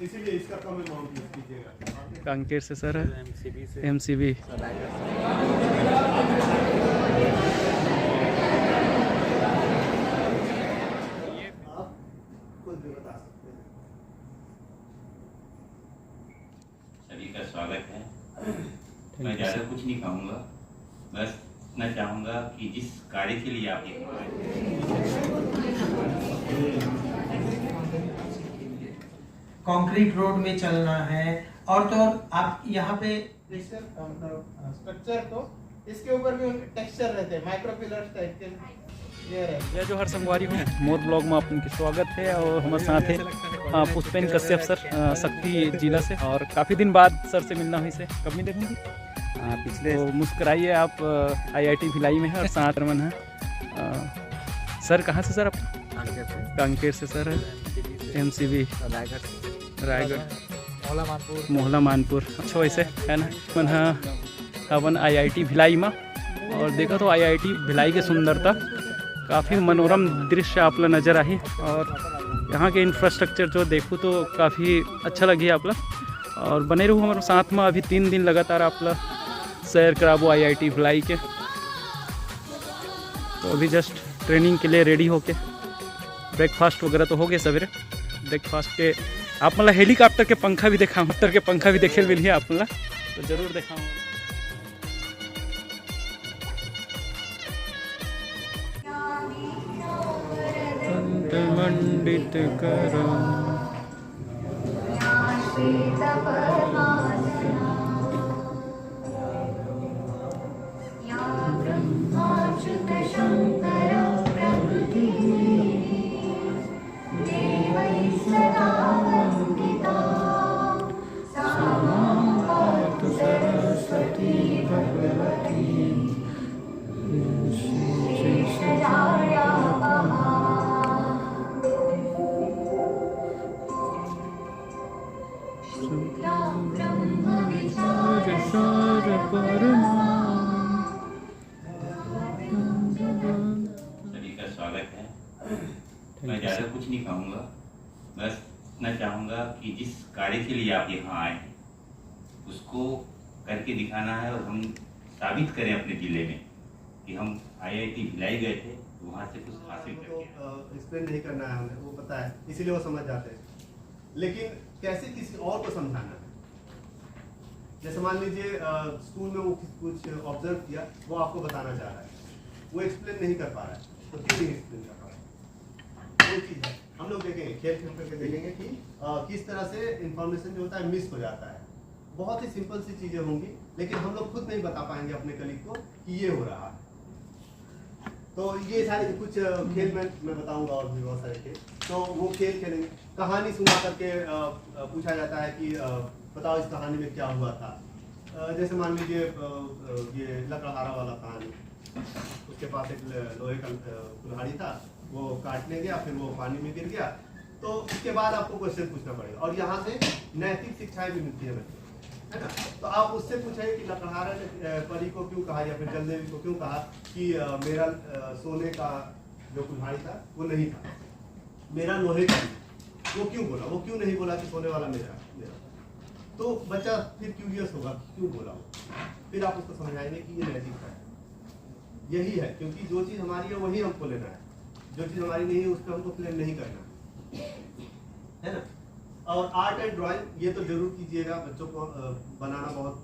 इसीलिए इसका कम amount use कीजिएगा। कांकेर से सर है, MCB सभी का स्वागत है। मैं ज़्यादा कुछ नहीं कहूँगा, बस मैं चाहूँगा कि जिस कार्य के लिए आप यहाँ आए, कंक्रीट रोड में चलना है और तो और आप यहाँ पे स्ट्रक्चर को इसके ऊपर भी टेक्सचर रहते हैं, माइक्रो पिलर्स टाइप के लेयर है। यह जो हर संगवारी हूँ मोर ब्लॉग में आपका स्वागत है और हमारे साथ है पुष्पेन कश्यप सर शक्ति जिला से, और काफ़ी दिन बाद सर से मिलना हुई से कब मिले होंगे पिछले। तो मुस्कुराइए, आप IIT भिलाई में है और साथ रमन है। सर कहाँ से सर आप? कांकेर से सर है, MCB रायगढ़ मोहला मानपुर। अच्छा वैसे है ना मन हवन IIT भिलाई में, और देखा तो IIT भिलाई की सुंदरता काफ़ी मनोरम दृश्य आपला नज़र आई, और यहाँ के इंफ्रास्ट्रक्चर जो देखूँ तो काफ़ी अच्छा लगी आपला। और बने रहूँ हमारे साथ में, अभी 3 दिन लगातार आपला सैर कराबो IIT भिलाई के। तो अभी जस्ट ट्रेनिंग के लिए रेडी होके ब्रेकफास्ट वगैरह तो हो गए सवेरे। ब्रेकफास्ट के आप मतलब हेलीकॉप्टर के पंखा भी देखा, हेलीकॉप्टर के पंखा भी देखे मिली आप मतलब, तो ज़रूर देखा मंडित करो सरस्वती भगवती सभी का स्वागत है। मैं ज़्यादा कुछ नहीं कहूँगा, बस मैं चाहूँगा कि जिस कार्य के लिए आप यहाँ आए हैं उसको करके दिखाना है, और हम साबित करें अपने ज़िले में कि हम IIT भिलाई गए थे, वहाँ से कुछ हासिल करके एक्सप्लेन नहीं करना है हमें, वो पता है, इसीलिए वो समझ जाते हैं। लेकिन कैसे किसी और को समझाना है? जैसे मान लीजिए स्कूल में वो कुछ ऑब्जर्व किया, वो आपको बताना चाह रहा है, वो एक्सप्लेन नहीं कर पा रहा है, तो क्यों नहीं एक्सप्लेन कर पा रहा है? वो चीज़ है, हम लोग देखेंगे, खेल करके देखेंगे कि किस तरह से इंफॉर्मेशन जो होता है मिस हो जाता है। बहुत ही सिंपल सी चीज़ें होंगी, लेकिन हम लोग खुद नहीं बता पाएंगे अपने कलीग को कि ये हो रहा है। तो ये सारे कुछ खेल मैं बताऊंगा, और भी बहुत सारे खेल। तो वो खेल खेलेंगे, कहानी सुना करके पूछा जाता है कि बताओ इस कहानी में क्या हुआ था। जैसे मान लीजिए ये लकड़हारा वाला कहानी, उसके पास एक लोहे का कुल्हाड़ी था, वो काटने गया, फिर वो पानी में गिर गया। तो उसके बाद आपको क्वेश्चन पूछना पड़ेगा, और यहाँ से नैतिक शिक्षाएं भी मिलती है बच्चे, है ना। तो आप उससे पूछेंगे कि लकड़हारा ने परी को क्यों कहा, या फिर जलदेवी को क्यों कहा कि मेरा सोने का जो कुल्हाड़ी था वो नहीं था, मेरा लोहे का, वो क्यों बोला? वो क्यों नहीं बोला कि सोने वाला मेरा? तो बच्चा फिर क्यूरियस होगा, क्यों बोला वो? फिर आप उसको समझाएंगे कि ये नैतिकता है, यही है, क्योंकि जो चीज़ हमारी है वही हमको लेना है, जो चीज़ हमारी नहीं है उसको हमको क्लेम नहीं करना, है ना। और आर्ट एंड ड्राइंग ये तो जरूर कीजिएगा, बच्चों को बनाना बहुत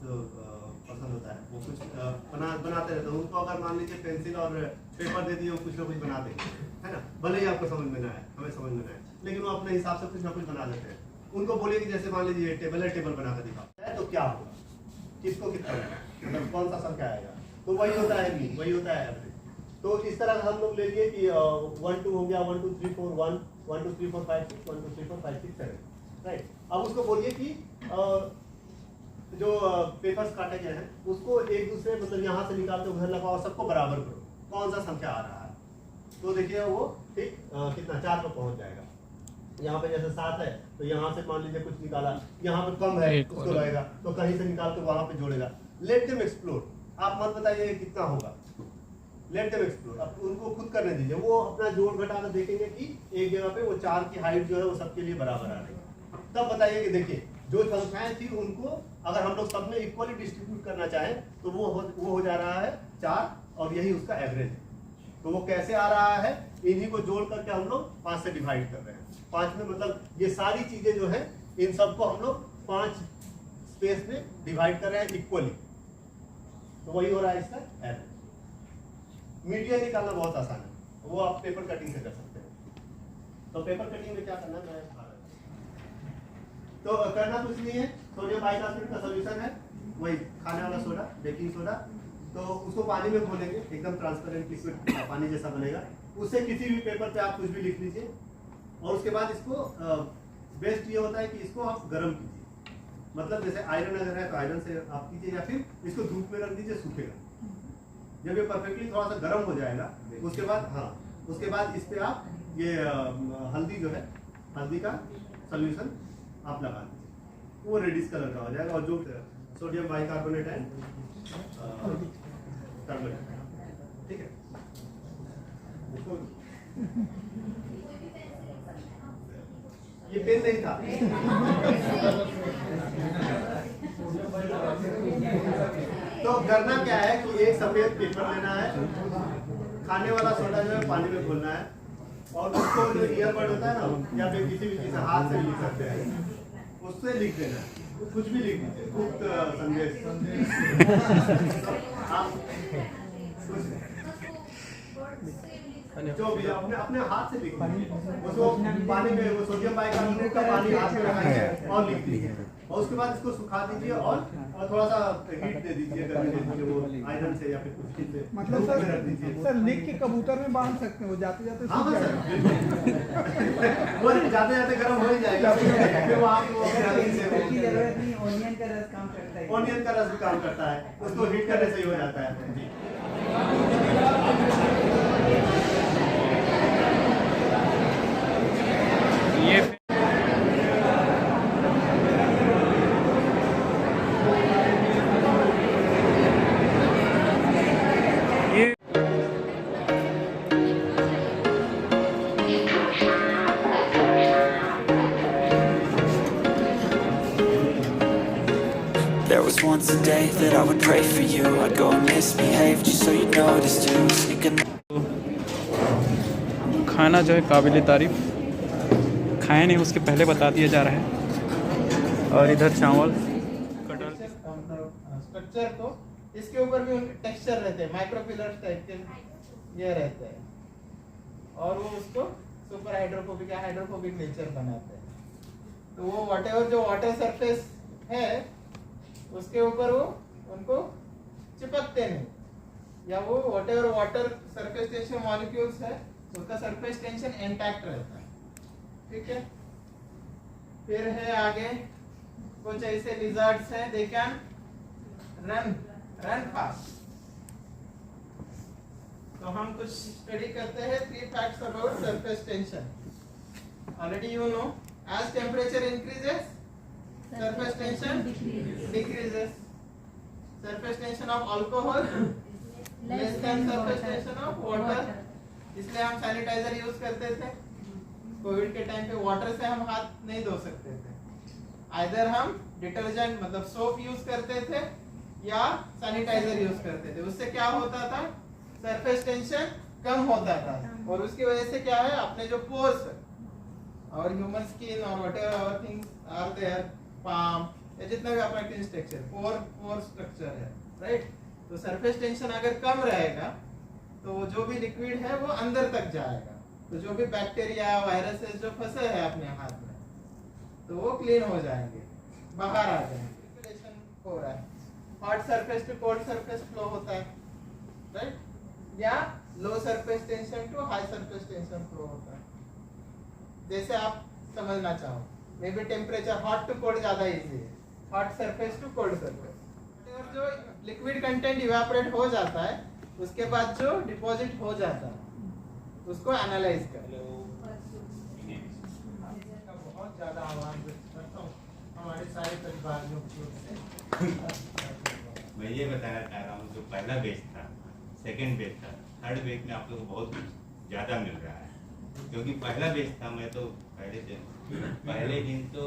पसंद होता है, वो कुछ बनाते रहते हैं। उनको अगर मान लीजिए पेंसिल और पेपर दे दिए, वो कुछ ना कुछ बना देंगे, है ना। भले ही आपको समझ में ना आए, हमें समझ में ना आए, लेकिन वो अपने हिसाब से कुछ ना कुछ बना देते हैं। उनको बोलिए कि जैसे मान लीजिए टेबल है, टेबल बना कर दिखाओ, तो क्या होगा, किसको कितना मतलब कौन सा संख्या आएगा, तो वही होता है मीन, वही होता है एवरेज। तो इस तरह हम लोग ले लिए कि 1 2 हो गया, 1 2 3 4 1 1 2 3 4 5 6 1 2 3 4 5 6 7, राइट। अब उसको बोलिए कि जो पेपर्स काटे गए हैं उसको एक दूसरे मतलब यहाँ से निकाल के उधर लगाओ, सबको बराबर करो, कौन सा संख्या आ रहा है। तो देखिए वो ठीक कितना 4 पर पहुंच जाएगा। यहाँ पे जैसे 7 है तो यहाँ से मान लीजिए कुछ निकाला, यहाँ पे कम है उसको रहेगा, तो कहीं से निकाल के वहाँ पे जोड़ेगा। लेट देम एक्सप्लोर, आप मत बताइए कितना होगा, लेट देम एक्सप्लोर, अब उनको खुद करने दीजिए, वो अपना जोड़ घटा कर देखेंगे कि एक जगह पे वो 4 की हाइट जो है वो सबके लिए बराबर आ रही है। तब बताइए कि देखिए जो संख्याएं थी उनको अगर हम लोग सब में इक्वली डिस्ट्रीब्यूट करना चाहें तो वो हो जा रहा है 4 और यही उसका एवरेज है। तो वो कैसे आ रहा है, इन्हीं को जोड़ करके हम लोग 5 से डिवाइड कर रहे हैं। 5 में मतलब ये सारी चीजें जो है इन सबको हम लोग 5 स्पेस में डिवाइड कर रहे हैं इक्वली, तो वही हो रहा है इसका एवरेज। मीडियन निकालना बहुत आसान है, वो आप पेपर कटिंग से कर सकते हैं। तो पेपर कटिंग में क्या करना है, मैं बता रहा हूं। तो करना कुछ नहीं है, सोडियम बाइकार्बोनेट का सॉल्यूशन है वही खाने वाला सोडा, बेकिंग सोडा, तो उसको पानी में घोलेंगे, एकदम ट्रांसपेरेंट लिक्विड पानी जैसा बनेगा। उससे किसी भी पेपर पे आप कुछ भी लिख लीजिए और उसके बाद इसको बेस्ट ये होता है कि इसको आप गर्म कीजिए, मतलब जैसे आयरन अगर है तो आयरन से आप कीजिए या फिर इसको धूप में रख दीजिए, सूखेगा। जब ये परफेक्टली थोड़ा सा गर्म हो जाएगा उसके बाद उसके बाद इस पे आप ये हल्दी जो है, हल्दी का सॉल्यूशन आप लगा दीजिए, वो रेडिश कलर का हो जाएगा। और जो सोडियम बाइकार्बोनेट है टर्मरिक, ठीक है। उसको ये पेन नहीं था तो करना क्या है कि एक सफेद पेपर लेना है, खाने वाला सोडा जो है पानी में घोलना है और उसको जो ईयरबड होता है ना या फिर किसी भी चीज से हाथ से लिख सकते हैं, उससे लिख देना है, कुछ भी लिख दीजिए, गुप्त संदेश आप जो भी अपने अपने हाथ से लिख दीजिए, उसको पानी में वो सोडियम बाइकार्बोनेट का पानी हाथ में लगाइए और लिख दीजिए और उसके बाद इसको सुखा दीजिए और थोड़ा सा हीट दे दीजिए, गर्मी दे दीजिए, वो आयरन से या फिर कुछ चीज से मतलब धूप में रख दीजिए। सर लिख के कबूतर में बांध सकते हैं, वो जाते जाते हाँ सूख सर जाएगा। वो जाते जाते गर्म हो ही जाएगा, फिर वो आपको की जरूरत नहीं, ओनियन का रस काम करता है। ओनियन का रस भी काम करता है, उसको हीट करने से ही हो जाता है जी। ये There was once a day that I would pray for you. I'd go and misbehave just so you'd notice too. Sneaking खाना जो है काबिल तारीफ़, खाए नहीं उसके पहले बता दिया जा रहा है। और इधर चावल स्ट्रक्चर को इसके ऊपर भी उनके टेक्सचर रहते हैं, माइक्रोपिलर्स टाइप के ये रहते हैं और वो उसको सुपर हाइड्रोफोबिक या हाइड्रोफोबिक नेचर बनाते हैं। तो वो व्हाटएवर जो वाटर सरफेस है उसके ऊपर वो उनको चिपकते नहीं, या वो whatever water surface tension molecules है उसका सरफेस टेंशन इंटैक्ट रहता है, ठीक है। फिर है आगे कुछ ऐसे लिजर्ड्स हैं, दे कैन रन फास्ट। तो हम कुछ स्टडी करते हैं 3 facts about surface tension. Already you know, as temperature increases surface tension decreases. Surface tension of alcohol less than surface tension of water. इसलिए हम सैनिटाइजर यूज करते थे। कोविड के टाइम पे वाटर से हम हाथ नहीं धो सकते थे, आइदर हम डिटर्जेंट मतलब सोप यूज करते थे या सैनिटाइजर यूज करते थे। उससे क्या होता था, सरफेस टेंशन कम होता था और उसकी वजह से क्या है, अपने जो पोर्स और ह्यूमन स्किन और whatever our things are there, palm या जितना भी अपना स्ट्रक्चर पोर स्ट्रक्चर है, राइट। तो सरफेस टेंशन अगर कम रहेगा तो जो भी लिक्विड है वो अंदर तक जाएगा, तो जो भी बैक्टीरिया वायरसेस जो फंसे हैं अपने हाथ में तो वो क्लीन हो जाएंगे, बाहर आ जाएंगे। सर्कुलेशन हो रहा है, hot surface to cold surface flow होता है, राइट, या low surface tension to high surface tension flow होता है। जैसे आप समझना चाहो, maybe temperature hot to cold ज्यादा इजी है, hot surface to cold surface. और जो लिक्विड कंटेंट इवेपोरेट हो जाता है उसके बाद जो डिपॉजिट हो जाता है उसको एनालाइज कर लो। बहुत ज्यादा आवाज करता हूँ हमारे सारे प्रतिभागियों से। मैं ये बताना चाह रहा हूँ, जो पहला बेच था, सेकंड बेच था, थर्ड बैच में आप लोग को बहुत ज़्यादा मिल रहा है, क्योंकि पहला बैच था, मैं तो पहले दिन तो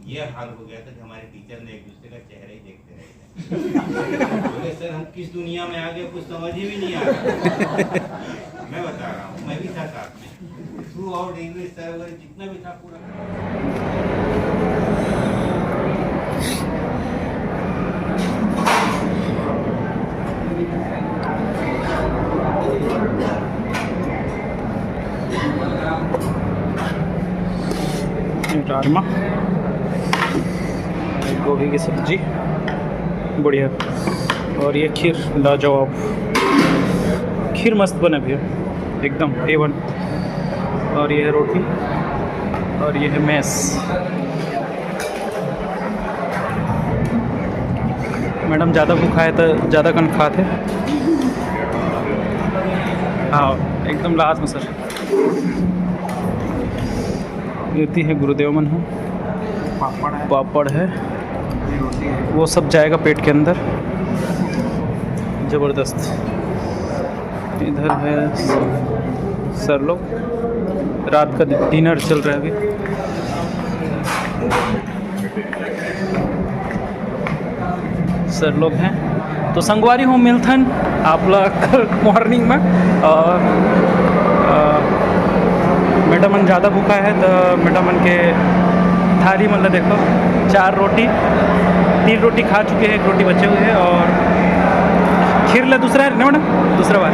ये हाल हो गया था कि हमारे टीचर ने एक दूसरे का चेहरा ही देखते रह गए। बोले सर हम किस दुनिया में आ गए, कुछ समझ ही भी नहीं आ रहा। मैं बता रहा हूँ, मैं भी था साथ में, थ्रू आउट इंग्लिश सर वगैरह जितना भी था पूरा। राजमा, गोभी की सब्जी बढ़िया, और ये खीर लाजवाब, खीर मस्त बना भैया एकदम A1। और ये है रोटी, और ये है मैस। मैडम ज़्यादा भूखा है तो ज़्यादा कन खाते। हाँ एकदम लास्ट में सर गिरती है, गुरुदेव मन है, पापड़ है, वो सब जाएगा पेट के अंदर ज़बरदस्त। इधर है सर लोग, रात का डिनर चल रहा है अभी। सर लोग हैं तो संगवारी हूँ मिलथन आप लोग मॉर्निंग में। और मैडम मन ज़्यादा भूखा है तो मैडम मन के थाली मतलब देखो 4 रोटी 3 रोटी खा चुके हैं, 1 रोटी बचे हुए हैं, और खीर ला दूसरा है ना मैडम, दूसरा बार।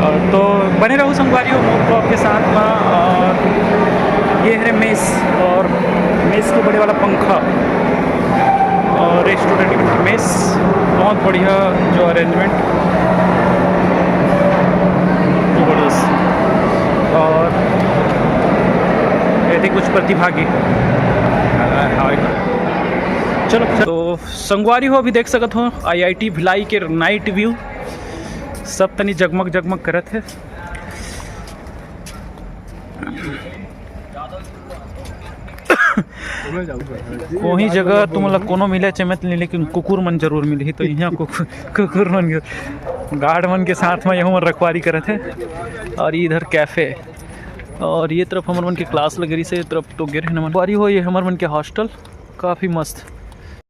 और तो बने रहो संगवारी हो मोर ब्लॉग के साथ में। और ये है मेस, और मेस के बड़े वाला पंखा, और रेस्टोरेंट की मेस बहुत बढ़िया जो अरेंजमेंट ज़बरदस्त। और यदि कुछ प्रतिभागी चलो तो संगवारी हो अभी देख सकत हो IIT भिलाई के नाइट व्यू सब तनी जगमग जगमग करत है। कोई जगह तुमला कोनो मिले चमत नहीं, लेकिन कुकुर मन जरूर मिली। तो यहाँ कुकुर मन गार्ड मन के साथ में यहाँ रखवारी करत है। और इधर कैफ़े, और ये तरफ हमारे मन के क्लास लग रही से, तरफ तो गिर है नमन बारी हो। ये हमारे मन के हॉस्टल काफ़ी मस्त।